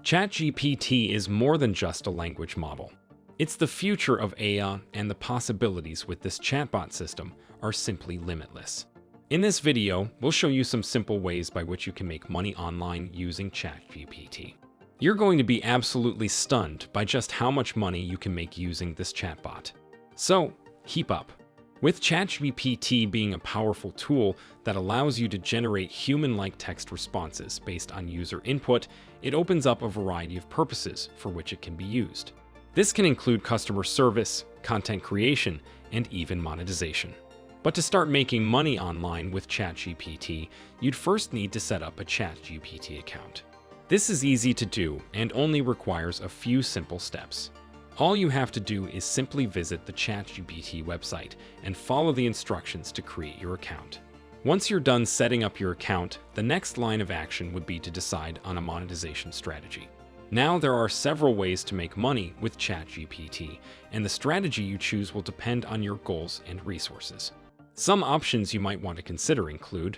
Chat GPT is more than just a language model. It's the future of AI, and the possibilities with this chatbot system are simply limitless. In this video, we'll show you some simple ways by which you can make money online using Chat GPT. You're going to be absolutely stunned by just how much money you can make using this chatbot. So, keep up. With Chat GPT being a powerful tool that allows you to generate human-like text responses based on user input, it opens up a variety of purposes for which it can be used. This can include customer service, content creation, and even monetization. But to start making money online with Chat GPT, you'd first need to set up a Chat GPT account. This is easy to do and only requires a few simple steps. All you have to do is simply visit the Chat GPT website and follow the instructions to create your account. Once you're done setting up your account, the next line of action would be to decide on a monetization strategy. Now, there are several ways to make money with Chat GPT, and the strategy you choose will depend on your goals and resources. Some options you might want to consider include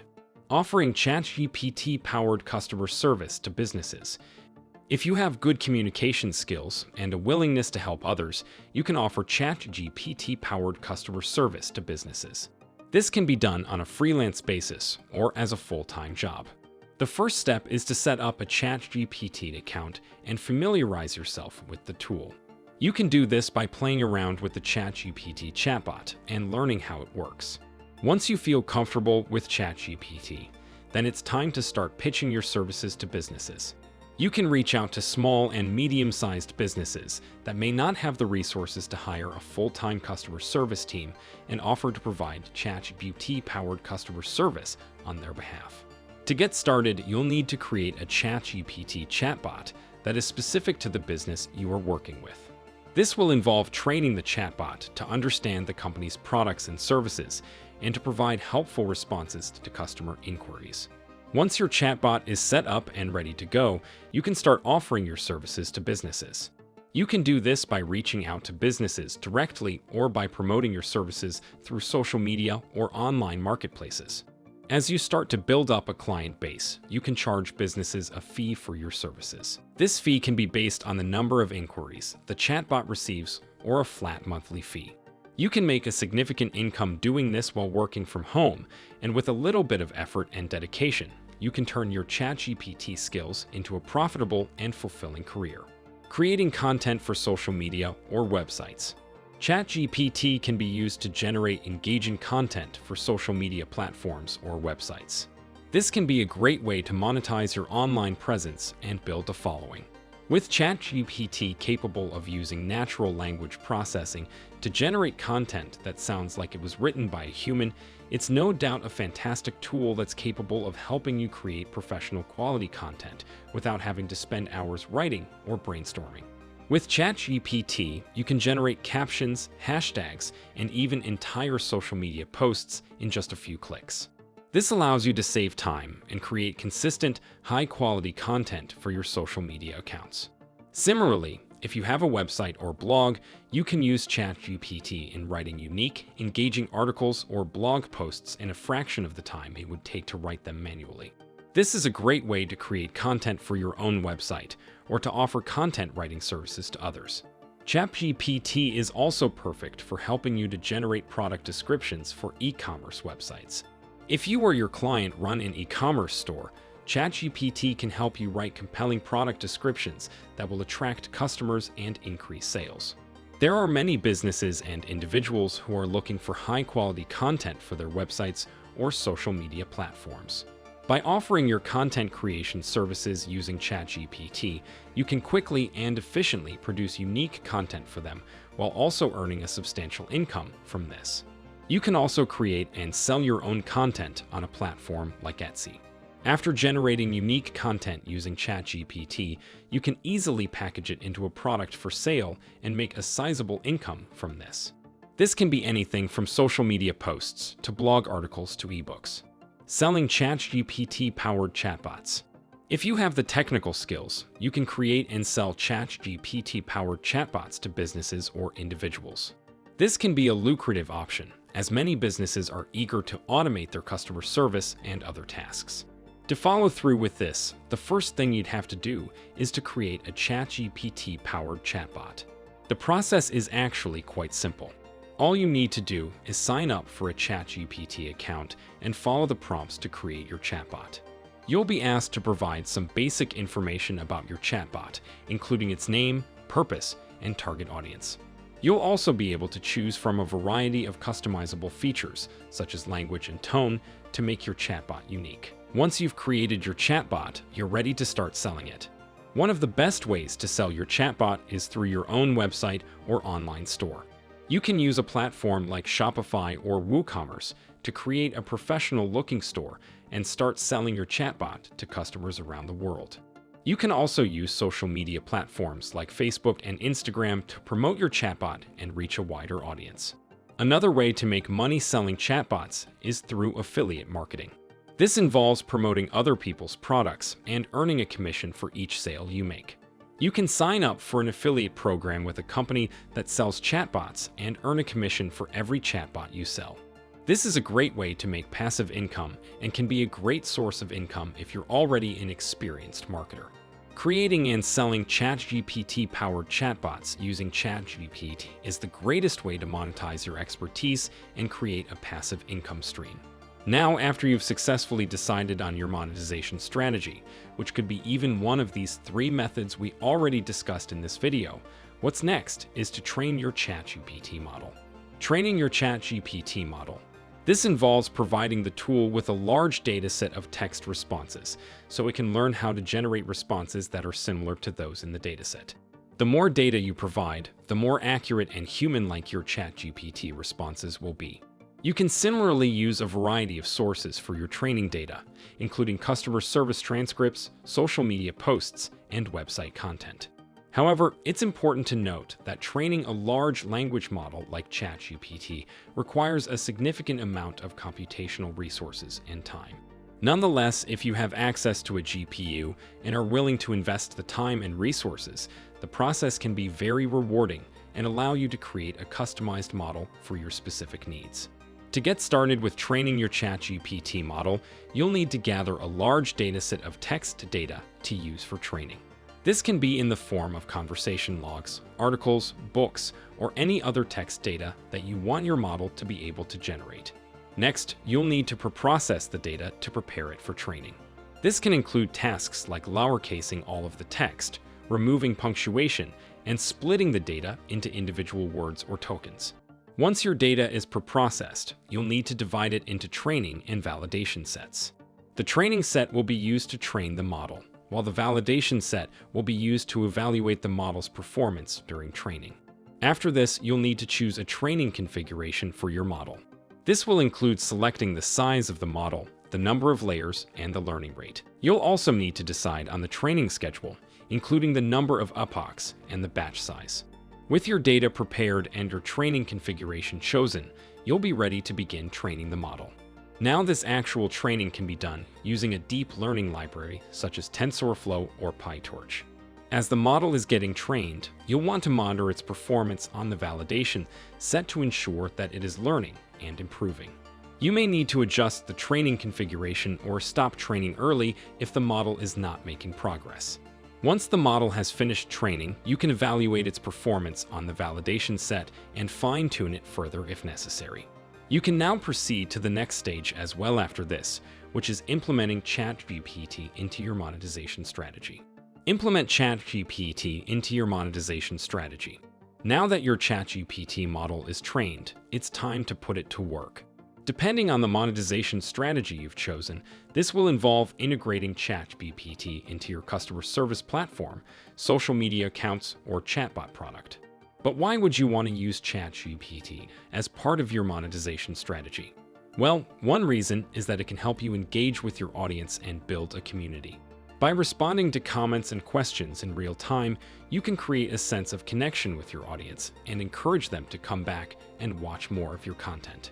offering Chat GPT-powered customer service to businesses. If you have good communication skills and a willingness to help others, you can offer Chat GPT-powered customer service to businesses. This can be done on a freelance basis or as a full-time job. The first step is to set up a Chat GPT account and familiarize yourself with the tool. You can do this by playing around with the Chat GPT chatbot and learning how it works. Once you feel comfortable with Chat GPT, then it's time to start pitching your services to businesses. You can reach out to small and medium-sized businesses that may not have the resources to hire a full-time customer service team and offer to provide Chat GPT-powered customer service on their behalf. To get started, you'll need to create a Chat GPT chatbot that is specific to the business you are working with. This will involve training the chatbot to understand the company's products and services and to provide helpful responses to customer inquiries. Once your chatbot is set up and ready to go, you can start offering your services to businesses. You can do this by reaching out to businesses directly or by promoting your services through social media or online marketplaces. As you start to build up a client base, you can charge businesses a fee for your services. This fee can be based on the number of inquiries the chatbot receives or a flat monthly fee. You can make a significant income doing this while working from home, and with a little bit of effort and dedication, you can turn your Chat GPT skills into a profitable and fulfilling career. Creating content for social media or websites. Chat GPT can be used to generate engaging content for social media platforms or websites. This can be a great way to monetize your online presence and build a following. With Chat GPT capable of using natural language processing to generate content that sounds like it was written by a human, it's no doubt a fantastic tool that's capable of helping you create professional quality content without having to spend hours writing or brainstorming. With Chat GPT, you can generate captions, hashtags, and even entire social media posts in just a few clicks. This allows you to save time and create consistent, high-quality content for your social media accounts. Similarly, if you have a website or blog, you can use Chat GPT in writing unique, engaging articles or blog posts in a fraction of the time it would take to write them manually. This is a great way to create content for your own website or to offer content writing services to others. Chat GPT is also perfect for helping you to generate product descriptions for e-commerce websites. If you or your client run an e-commerce store, Chat GPT can help you write compelling product descriptions that will attract customers and increase sales. There are many businesses and individuals who are looking for high-quality content for their websites or social media platforms. By offering your content creation services using Chat GPT, you can quickly and efficiently produce unique content for them while also earning a substantial income from this. You can also create and sell your own content on a platform like Etsy. After generating unique content using Chat GPT, you can easily package it into a product for sale and make a sizable income from this. This can be anything from social media posts to blog articles to ebooks. Selling Chat GPT-powered chatbots. If you have the technical skills, you can create and sell Chat GPT-powered chatbots to businesses or individuals. This can be a lucrative option, as many businesses are eager to automate their customer service and other tasks. To follow through with this, the first thing you'd have to do is to create a Chat GPT-powered chatbot. The process is actually quite simple. All you need to do is sign up for a Chat GPT account and follow the prompts to create your chatbot. You'll be asked to provide some basic information about your chatbot, including its name, purpose, and target audience. You'll also be able to choose from a variety of customizable features, such as language and tone, to make your chatbot unique. Once you've created your chatbot, you're ready to start selling it. One of the best ways to sell your chatbot is through your own website or online store. You can use a platform like Shopify or WooCommerce to create a professional-looking store and start selling your chatbot to customers around the world. You can also use social media platforms like Facebook and Instagram to promote your chatbot and reach a wider audience. Another way to make money selling chatbots is through affiliate marketing. This involves promoting other people's products and earning a commission for each sale you make. You can sign up for an affiliate program with a company that sells chatbots and earn a commission for every chatbot you sell. This is a great way to make passive income and can be a great source of income if you're already an experienced marketer. Creating and selling ChatGPT-powered chatbots using ChatGPT is the greatest way to monetize your expertise and create a passive income stream. Now, after you've successfully decided on your monetization strategy, which could be even one of these 3 methods we already discussed in this video, what's next is to train your ChatGPT model. Training your ChatGPT model. This involves providing the tool with a large data set of text responses, so it can learn how to generate responses that are similar to those in the dataset. The more data you provide, the more accurate and human-like your ChatGPT responses will be. You can similarly use a variety of sources for your training data, including customer service transcripts, social media posts, and website content. However, it's important to note that training a large language model like ChatGPT requires a significant amount of computational resources and time. Nonetheless, if you have access to a GPU and are willing to invest the time and resources, the process can be very rewarding and allow you to create a customized model for your specific needs. To get started with training your ChatGPT model, you'll need to gather a large dataset of text data to use for training. This can be in the form of conversation logs, articles, books, or any other text data that you want your model to be able to generate. Next, you'll need to preprocess the data to prepare it for training. This can include tasks like lowercasing all of the text, removing punctuation, and splitting the data into individual words or tokens. Once your data is preprocessed, you'll need to divide it into training and validation sets. The training set will be used to train the model, while the validation set will be used to evaluate the model's performance during training. After this, you'll need to choose a training configuration for your model. This will include selecting the size of the model, the number of layers, and the learning rate. You'll also need to decide on the training schedule, including the number of epochs and the batch size. With your data prepared and your training configuration chosen, you'll be ready to begin training the model. Now this actual training can be done using a deep learning library such as TensorFlow or PyTorch. As the model is getting trained, you'll want to monitor its performance on the validation set to ensure that it is learning and improving. You may need to adjust the training configuration or stop training early if the model is not making progress. Once the model has finished training, you can evaluate its performance on the validation set and fine-tune it further if necessary. You can now proceed to the next stage as well after this, which is implementing ChatGPT into your monetization strategy. Implement ChatGPT into your monetization strategy. Now that your ChatGPT model is trained, it's time to put it to work. Depending on the monetization strategy you've chosen, this will involve integrating ChatGPT into your customer service platform, social media accounts, or chatbot product. But why would you want to use ChatGPT as part of your monetization strategy? Well, one reason is that it can help you engage with your audience and build a community. By responding to comments and questions in real time, you can create a sense of connection with your audience and encourage them to come back and watch more of your content.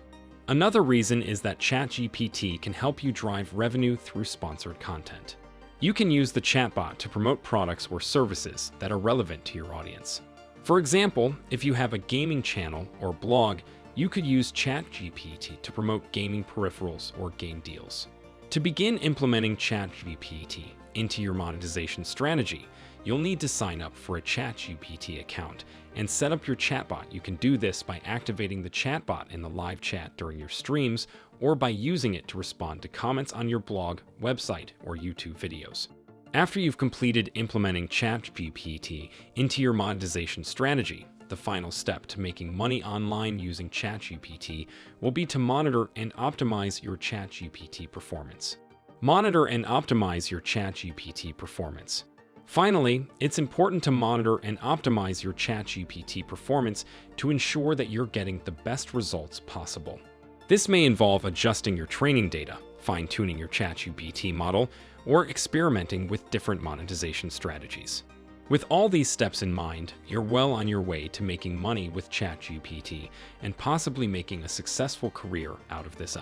Another reason is that ChatGPT can help you drive revenue through sponsored content. You can use the chatbot to promote products or services that are relevant to your audience. For example, if you have a gaming channel or blog, you could use ChatGPT to promote gaming peripherals or game deals. To begin implementing Chat GPT into your monetization strategy, you'll need to sign up for a Chat GPT account and set up your chatbot. You can do this by activating the chatbot in the live chat during your streams or by using it to respond to comments on your blog, website, or YouTube videos. After you've completed implementing Chat GPT into your monetization strategy, the final step to making money online using Chat GPT will be to monitor and optimize your Chat GPT performance. Monitor and optimize your Chat GPT performance. Finally, it's important to monitor and optimize your Chat GPT performance to ensure that you're getting the best results possible. This may involve adjusting your training data, fine-tuning your Chat GPT model, or experimenting with different monetization strategies. With all these steps in mind, you're well on your way to making money with Chat GPT and possibly making a successful career out of this.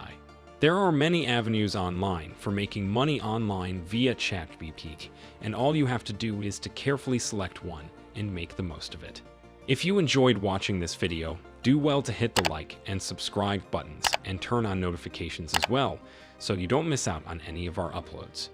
There are many avenues online for making money online via Chat GPT, and all you have to do is to carefully select one and make the most of it. If you enjoyed watching this video, do well to hit the like and subscribe buttons and turn on notifications as well, so you don't miss out on any of our uploads.